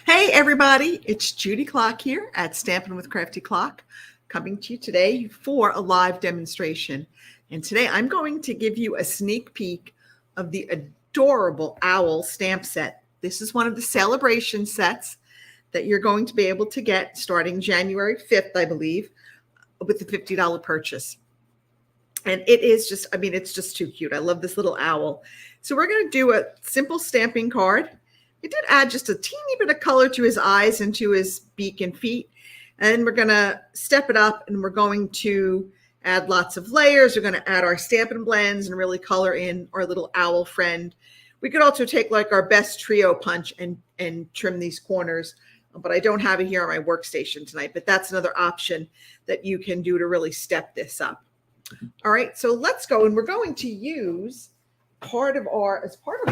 Hey everybody, it's Judy Klock here at Stampin' with Crafty Klock, coming to you today for a live demonstration. And today I'm going to give you a sneak peek of the adorable owl stamp set. This is one of the celebration sets that you're going to be able to get starting January 5th, I believe, with the $50 purchase. And it is just, it's just too cute. I love this little owl. So we're going to do a simple stamping card. I did add just a teeny bit of color to his eyes and to his beak and feet. And we're going to step it up and we're going to add lots of layers. We're going to add our Stampin' blends and really color in our little owl friend. We could also take like our best trio punch and trim these corners, but I don't have it here on my workstation tonight. But that's another option that you can do to really step this up. All right, so let's go. And we're going to use as part of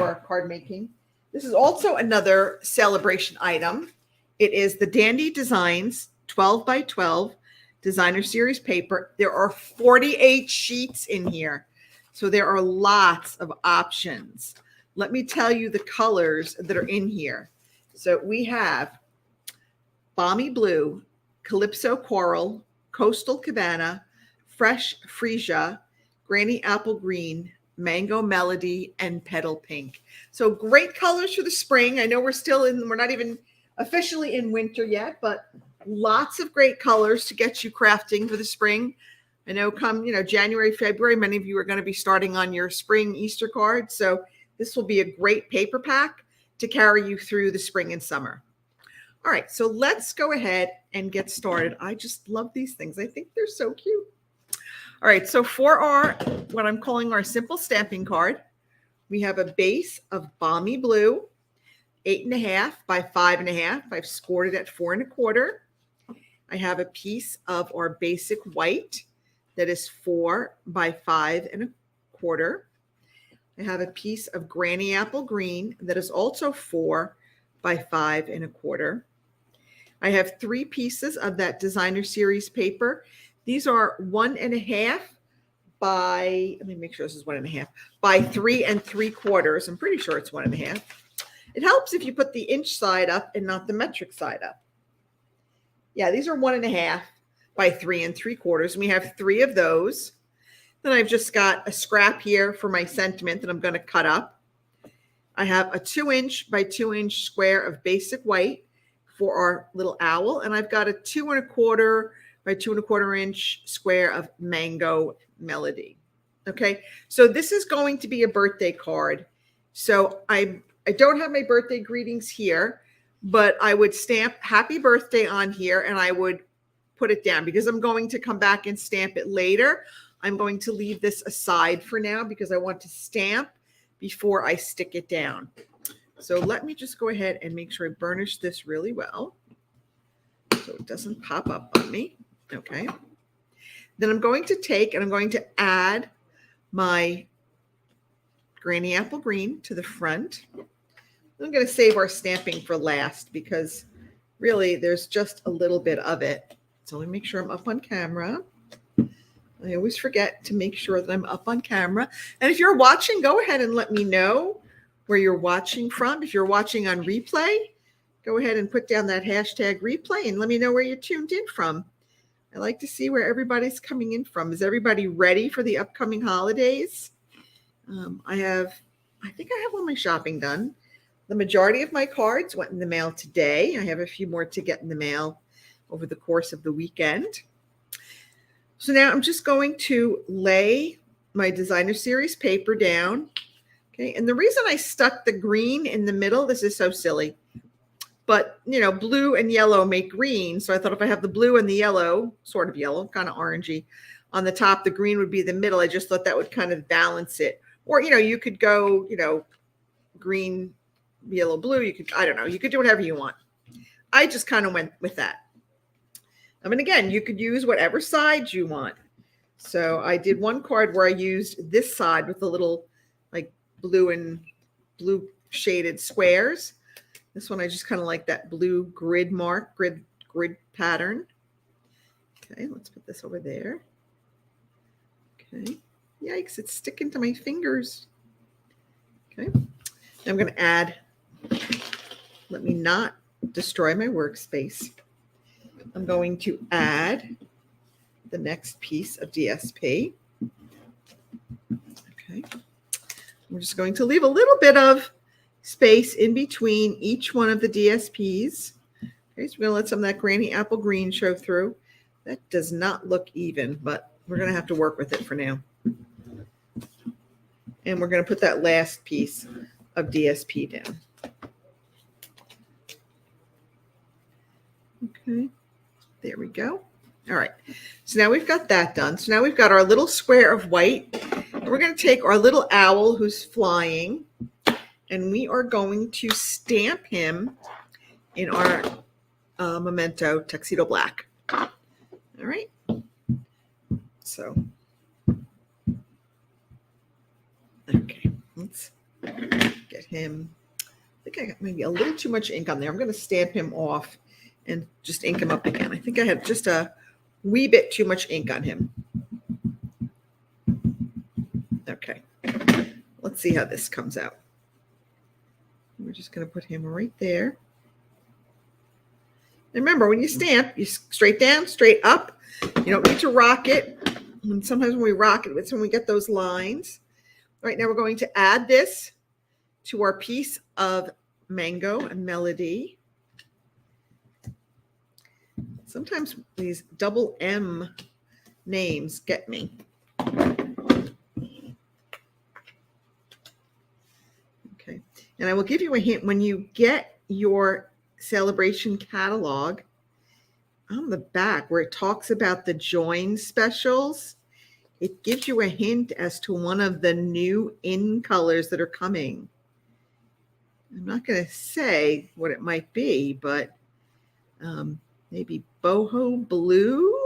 our card making. This is also another celebration item. It is the Dandy Designs 12 by 12 designer series paper. There are 48 sheets in here, so there are lots of options. Let me tell you the colors that are in here. So we have Balmy Blue, Calypso Coral, Coastal Cabana, Fresh Freesia, Granny Apple Green, Mango Melody, and Petal Pink. So great colors for the spring. I know we're not even officially in winter yet, but lots of great colors to get you crafting for the spring. I know come, January, February, many of you are going to be starting on your spring Easter card. So this will be a great paper pack to carry you through the spring and summer. All right, so let's go ahead and get started. I just love these things. I think they're so cute. All right, so for what I'm calling our simple stamping card, we have a base of Balmy Blue, 8.5 by 5.5. I've scored it at 4 1/4. I have a piece of our basic white that is 4 by 5 1/4. I have a piece of Granny Apple Green that is also 4 by 5 1/4. I have 3 pieces of that designer series paper. These are 1.5 by, let me make sure this is 1.5, by 3 3/4. I'm pretty sure it's 1.5. It helps if you put the inch side up and not the metric side up. Yeah, these are 1.5 by 3 3/4. And we have 3 of those. Then I've just got a scrap here for my sentiment that I'm going to cut up. I have a 2-inch by 2-inch square of basic white for our little owl. And I've got a 2 1/4 by 2 1/4 inch square of Mango Melody. Okay, so this is going to be a birthday card. So I don't have my birthday greetings here, but I would stamp happy birthday on here and I would put it down because I'm going to come back and stamp it later. I'm going to leave this aside for now because I want to stamp before I stick it down. So let me just go ahead and make sure I burnish this really well so it doesn't pop up on me. Okay. Then I'm going to take and I'm going to add my Granny Apple Green to the front. I'm going to save our stamping for last because really there's just a little bit of it. So let me make sure I'm up on camera. I always forget to make sure that I'm up on camera. And if you're watching, go ahead and let me know where you're watching from. If you're watching on replay, go ahead and put down that hashtag replay and let me know where you're tuned in from. I like to see where everybody's coming in from. Is everybody ready for the upcoming holidays? I think I have all my shopping done. The majority of my cards went in the mail today. I have a few more to get in the mail over the course of the weekend. So now I'm just going to lay my designer series paper down. Okay, and the reason I stuck the green in the middle, this is so silly, but blue and yellow make green. So I thought if I have the blue and the yellow, sort of yellow, kind of orangey, on the top, the green would be the middle. I just thought that would kind of balance it. Or, you could go, green, yellow, blue. You could do whatever you want. I just kind of went with that. Again, you could use whatever side you want. So I did one card where I used this side with the little like blue shaded squares. This one, I just kind of like that blue grid pattern. Okay, let's put this over there. Okay, yikes, it's sticking to my fingers. Okay, I'm going to add, let me not destroy my workspace. I'm going to add the next piece of DSP. Okay. We're just going to leave a little bit of space in between each one of the DSPs. Okay, so we're going to let some of that granny apple green show through. That does not look even, but we're going to have to work with it for now. And we're going to put that last piece of DSP down. Okay, there we go. All right, so now we've got that done. So now we've got our little square of white. And we're going to take our little owl who's flying, and we are going to stamp him in our Memento Tuxedo Black. All right. So, okay, let's get him. I think I got maybe a little too much ink on there. I'm going to stamp him off and just ink him up again. I think I have just a wee bit too much ink on him. Okay, let's see how this comes out. We're just going to put him right there. And remember, when you stamp, you straight down, straight up. You don't need to rock it. And sometimes when we rock it, it's when we get those lines. All right, now we're going to add this to our piece of Mango and Melody. Sometimes these double M names get me. Okay, and I will give you a hint. When you get your celebration catalog, on the back where it talks about the join specials, it gives you a hint as to one of the new in colors that are coming. I'm not going to say what it might be, but maybe boho blue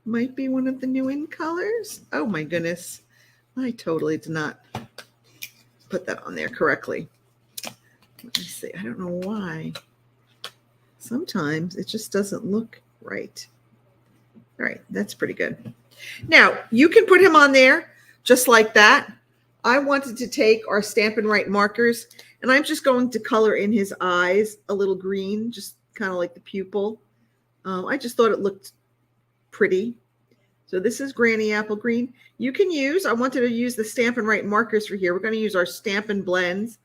might be one of the new in colors. Oh my goodness, I totally did not put that on there correctly. Let me see. I don't know why. Sometimes it just doesn't look right. All right, that's pretty good. Now, you can put him on there just like that. I wanted to take our Stampin' Right markers, and I'm just going to color in his eyes a little green, just kind of like the pupil. I just thought it looked pretty. So this is Granny Apple Green. You can use, I wanted to use the Stampin' Right markers for here. We're going to use our Stampin' Blends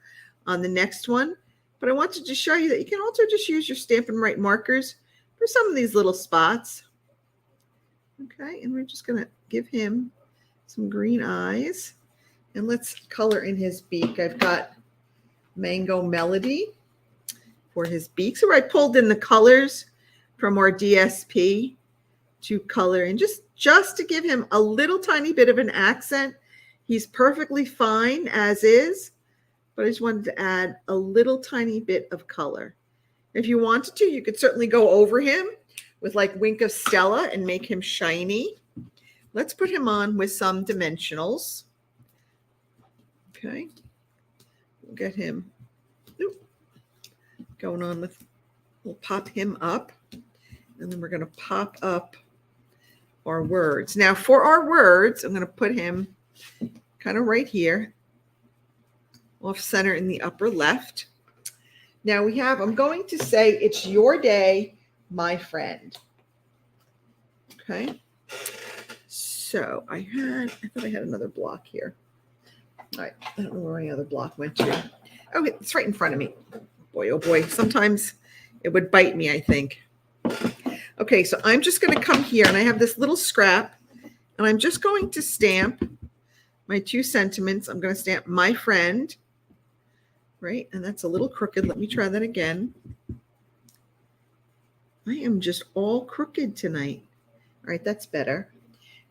on the next one. But I wanted to show you that you can also just use your Stampin' Right markers for some of these little spots. Okay, and we're just going to give him some green eyes. And let's color in his beak. I've got Mango Melody for his beak. So I pulled in the colors from our DSP to color in just to give him a little tiny bit of an accent. He's perfectly fine as is, but I just wanted to add a little tiny bit of color. If you wanted to, you could certainly go over him with like Wink of Stella and make him shiny. Let's put him on with some dimensionals. Okay, we'll get him going on with, we'll pop him up, and then we're going to pop up our words. Now for our words, I'm going to put him kind of right here, off center in the upper left. Now we have, I'm going to say, it's your day, my friend. Okay. So I thought I had another block here. All right. I don't know where my other block went to. Oh, it's right in front of me. Boy, oh boy. Sometimes it would bite me, I think. Okay. So I'm just going to come here, and I have this little scrap, and I'm just going to stamp my 2 sentiments. I'm going to stamp my friend. Right, and that's a little crooked. Let me try that again. I am just all crooked tonight. All right, that's better.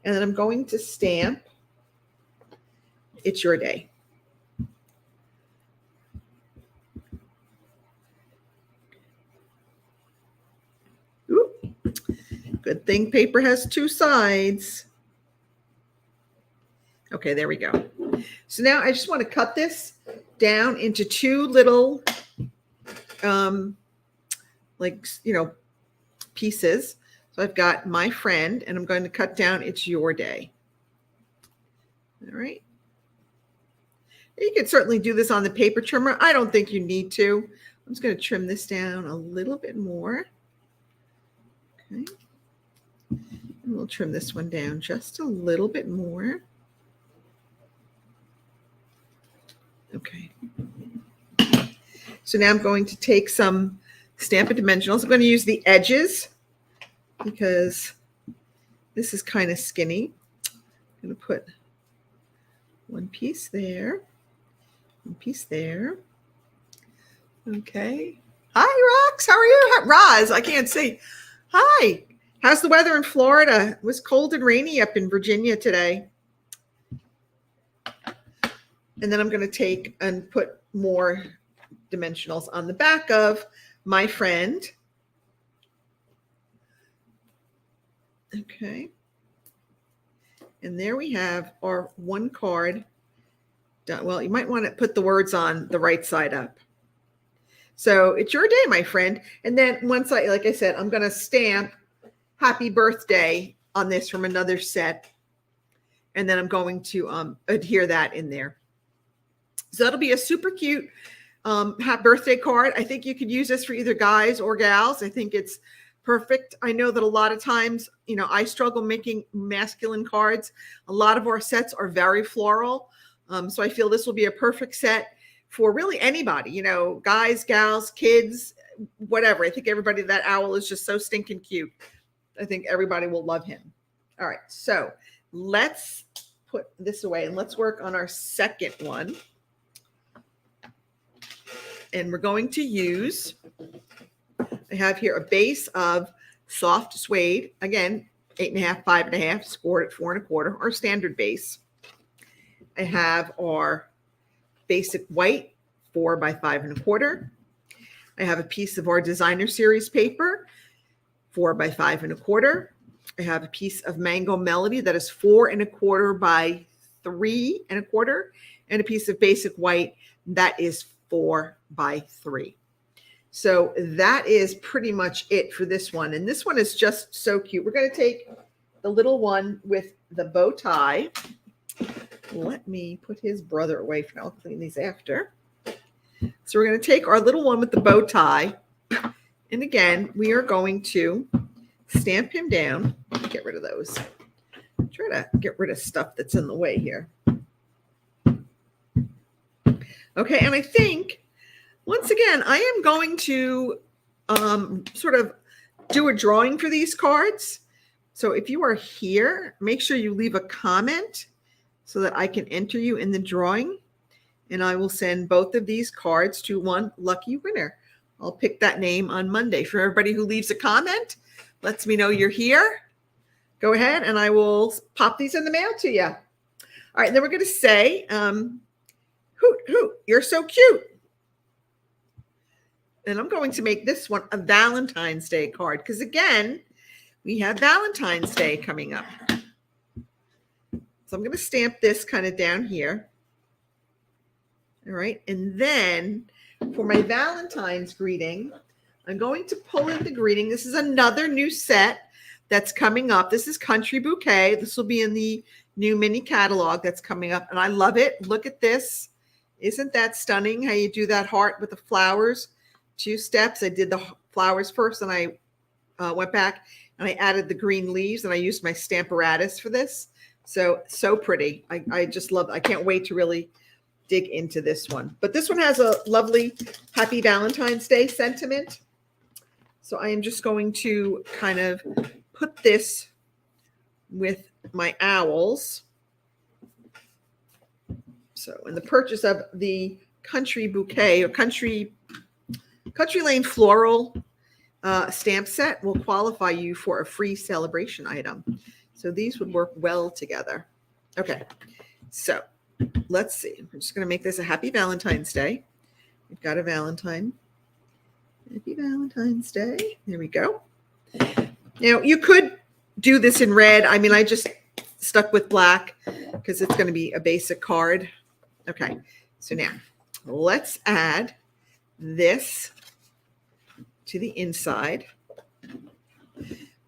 And then I'm going to stamp It's Your Day. Ooh, good thing paper has 2 sides. Okay, there we go. So now I just want to cut this down into 2 little, pieces. So I've got my friend, and I'm going to cut down It's Your Day. All right. You can certainly do this on the paper trimmer. I don't think you need to, I'm just going to trim this down a little bit more. Okay. And we'll trim this one down just a little bit more. Okay. So now I'm going to take some Stampin' Dimensionals. I'm going to use the edges because this is kind of skinny. I'm going to put one piece there, one piece there. Okay. Hi, Rox. How are you? Roz, I can't see. Hi. How's the weather in Florida? It was cold and rainy up in Virginia today. And then I'm going to take and put more dimensionals on the back of my friend. Okay. And there we have our one card done. Well, you might want to put the words on the right side up. So it's your day, my friend. And then once like I said, I'm going to stamp happy birthday on this from another set. And then I'm going to adhere that in there. So that'll be a super cute happy birthday card. I think you could use this for either guys or gals. I think it's perfect. I know that a lot of times, I struggle making masculine cards. A lot of our sets are very floral. So I feel this will be a perfect set for really anybody, guys, gals, kids, whatever. I think everybody, that owl is just so stinking cute. I think everybody will love him. All right. So let's put this away and let's work on our second one. And we're going to use, I have here a base of soft suede, again, 8.5, 5.5, scored at 4 1/4, our standard base. I have our basic white 4 by 5 1/4. I have a piece of our designer series paper, 4 by 5 1/4. I have a piece of Mango Melody that is 4 1/4 by 3 1/4, and a piece of basic white that is 4 by 3. So that is pretty much it for this one. And this one is just so cute. We're going to take the little one with the bow tie. Let me put his brother away for now. I'll clean these after. So we're going to take our little one with the bow tie. And again, we are going to stamp him down. Get rid of those. Try to get rid of stuff that's in the way here. Okay, and I think, once again, I am going to sort of do a drawing for these cards. So if you are here, make sure you leave a comment so that I can enter you in the drawing. And I will send both of these cards to one lucky winner. I'll pick that name on Monday. For everybody who leaves a comment, lets me know you're here, go ahead and I will pop these in the mail to you. All right, and then we're going to say, hoot, hoot, you're so cute. And I'm going to make this one a Valentine's Day card because, again, we have Valentine's Day coming up. So I'm going to stamp this kind of down here. All right. And then for my Valentine's greeting, I'm going to pull in the greeting. This is another new set that's coming up. This is Country Bouquet. This will be in the new mini catalog that's coming up. And I love it. Look at this. Isn't that stunning how you do that heart with the flowers? 2 steps. I did the flowers first and I went back and I added the green leaves and I used my Stamparatus for this. So pretty. I just love it. I can't wait to really dig into this one. But this one has a lovely happy Valentine's Day sentiment. So I am just going to kind of put this with my owls. So in the purchase of the Country Bouquet or Country Lane Floral stamp set will qualify you for a free celebration item. So these would work well together. Okay, so let's see. I'm just going to make this a happy Valentine's Day. We've got a Valentine. Happy Valentine's Day. There we go. Now, you could do this in red. I mean, I just stuck with black because it's going to be a basic card. Okay, so now let's add this to the inside.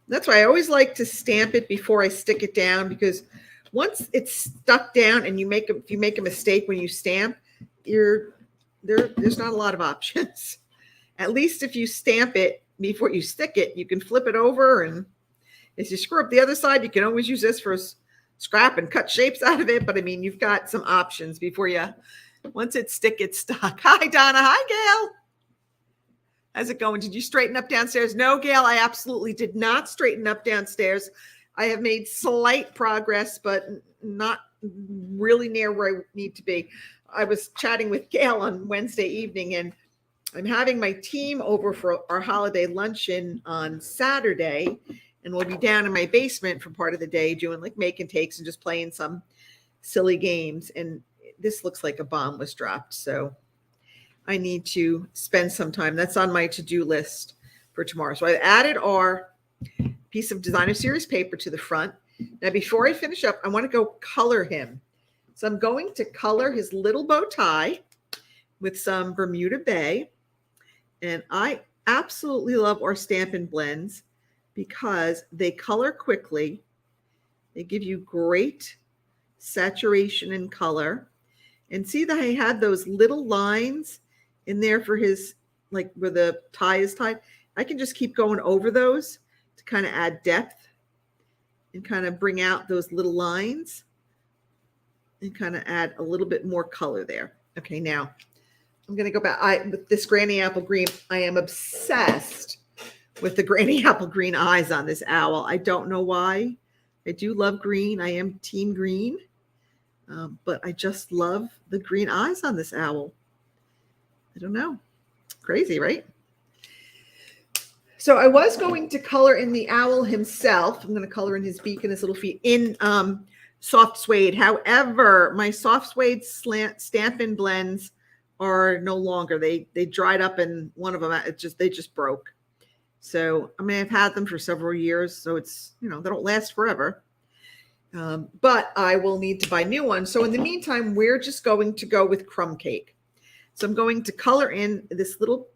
That's why I always like to stamp it before I stick it down, because once it's stuck down and if you make a mistake when you stamp, there's not a lot of options. At least if you stamp it before you stick it, you can flip it over, and if you screw up the other side, you can always use this for scrap and cut shapes out of it. But I mean, you've got some options before you, once it's stuck. Hi, Donna. Hi, Gail. How's it going? Did you straighten up downstairs? No, Gail, I absolutely did not straighten up downstairs. I have made slight progress, but not really near where I need to be. I was chatting with Gail on Wednesday evening, and I'm having my team over for our holiday luncheon on Saturday, and we'll be down in my basement for part of the day doing like make and takes and just playing some silly games. And this looks like a bomb was dropped. So I need to spend some time. That's on my to-do list for tomorrow. So I've added our piece of designer series paper to the front. Now, before I finish up, I want to go color him. So I'm going to color his little bow tie with some Bermuda Bay. And I absolutely love our Stampin' blends because they color quickly. They give you great saturation and color. And see that I had those little lines in there for his, like where the tie is tied. I can just keep going over those to kind of add depth and kind of bring out those little lines and kind of add a little bit more color there. Okay, now I'm going to go back. With this Granny Apple Green, I am obsessed with the Granny Apple Green eyes on this owl. I don't know why. I do love green. I am team green. But I just love the green eyes on this owl. I don't know. Crazy, right? So I was going to color in the owl himself. I'm going to color in his beak and his little feet in soft suede. However, my soft suede Stampin' blends are no longer. They dried up, and one of them they just broke. So I mean, I've had them for several years, so it's, they don't last forever. But I will need to buy new ones. So in the meantime, we're just going to go with crumb cake. So I'm going to color in this little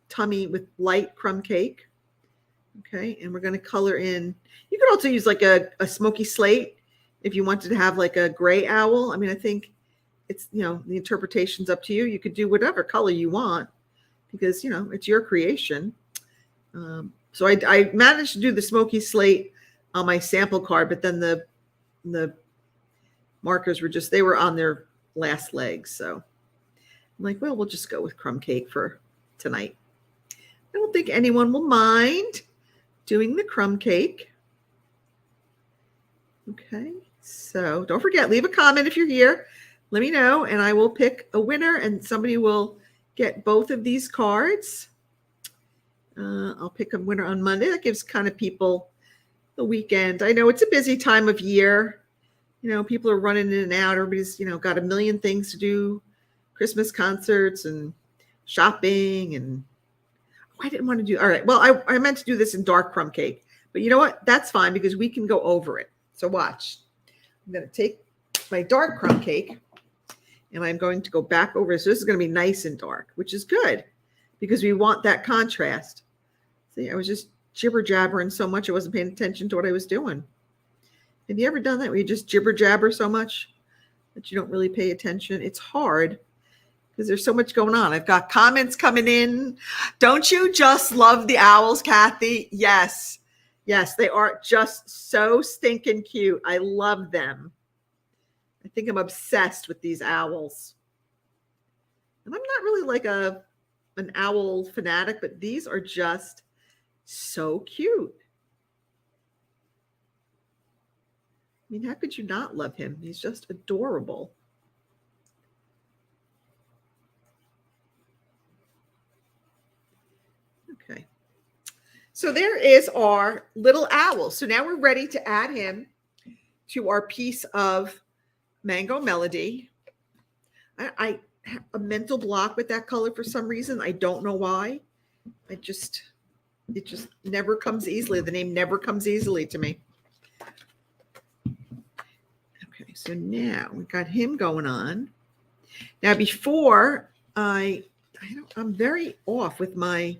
tummy with light crumb cake. Okay, and we're going to color in. You could also use like a smoky slate if you wanted to have like a gray owl. I mean, I think it's, the interpretation's up to you. You could do whatever color you want because, it's your creation. So I managed to do the smoky slate on my sample card, but then the markers they were on their last legs. So I'm like, well, we'll just go with crumb cake for tonight. I don't think anyone will mind doing the crumb cake. Okay, so don't forget, leave a comment if you're here. Let me know, and I will pick a winner, and somebody will get both of these cards. I'll pick a winner on Monday. That gives kind of people the weekend. I know it's a busy time of year. People are running in and out. Everybody's, got a million things to do. Christmas concerts and shopping. And I didn't want to do. All right. Well, I meant to do this in dark crumb cake. But you know what? That's fine because we can go over it. So watch. I'm going to take my dark crumb cake and I'm going to go back over it. So this is going to be nice and dark, which is good because we want that contrast. See, I was just jibber jabbering so much I wasn't paying attention to what I was doing. Have you ever done that where you just jibber jabber so much that you don't really pay attention? It's hard because there's so much going on. I've got comments coming in. Don't you just love the owls, Kathy? Yes. Yes, they are just so stinking cute. I love them. I think I'm obsessed with these owls. And I'm not really like an owl fanatic, but these are just so cute. I mean, how could you not love him? He's just adorable. Okay. So there is our little owl. So now we're ready to add him to our piece of Mango Melody. I have a mental block with that color for some reason. I don't know why. It just never comes easily. The name never comes easily to me. Okay, so now we got him going on. Now before I'm very off with my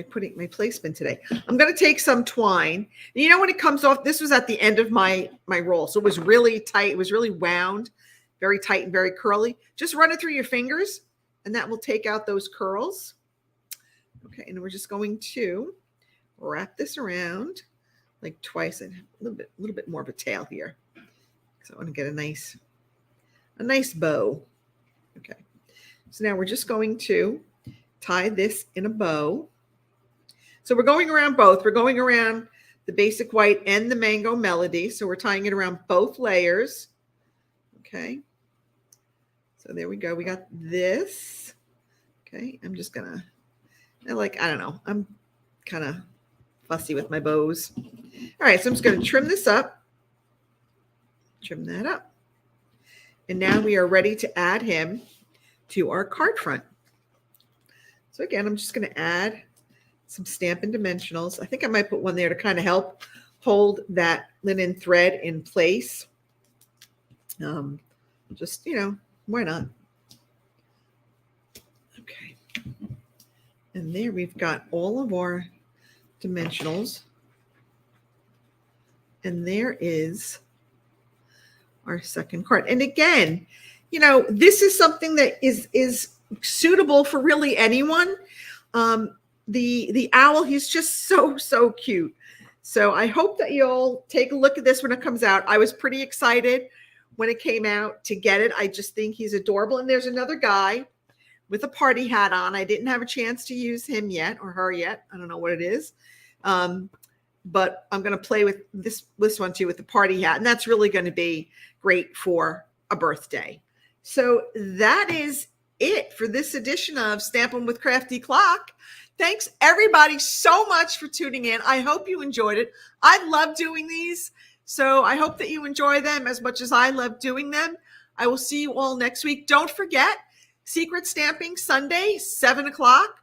putting my placement today. I'm going to take some twine. And when it comes off, this was at the end of my roll. So it was really tight. It was really wound, very tight and very curly. Just run it through your fingers and that will take out those curls. Okay, and we're just going to wrap this around like twice and a little bit more of a tail here. So I want to get a nice bow. Okay, so now we're just going to tie this in a bow. So we're going around both. We're going around the basic white and the mango melody. So we're tying it around both layers. Okay. So there we go. We got this. Okay. I'm just going to, I don't know. I'm kind of fussy with my bows. All right. So I'm just going to trim this up. Trim that up. And now we are ready to add him to our card front. So again, I'm just going to add some Stampin' dimensionals. I think I might put one there to kind of help hold that linen thread in place. Just, why not? Okay. And there we've got all of our dimensionals. And there is our second card. And again, this is something that is suitable for really anyone. The owl, he's just so cute. So I hope that you'll take a look at this when it comes out. I was pretty excited when it came out to get it. I just think he's adorable. And there's another guy with a party hat on. I didn't have a chance to use him yet or her yet. I don't know what it is. But I'm going to play with this one too with the party hat. And that's really going to be great for a birthday. So that is it for this edition of Stampin' with Crafty Klock. Thanks everybody so much for tuning in. I hope you enjoyed it. I love doing these. So I hope that you enjoy them as much as I love doing them. I will see you all next week. Don't forget, Secret Stamping Sunday, 7 o'clock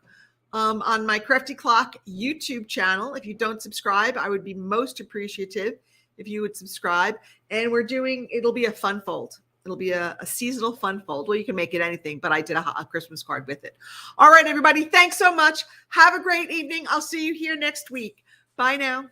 on my Crafty Klock YouTube channel. If you don't subscribe, I would be most appreciative if you would subscribe. And it'll be a fun fold. It'll be a seasonal fun fold. Well, you can make it anything, but I did a Christmas card with it. All right, everybody. Thanks so much. Have a great evening. I'll see you here next week. Bye now.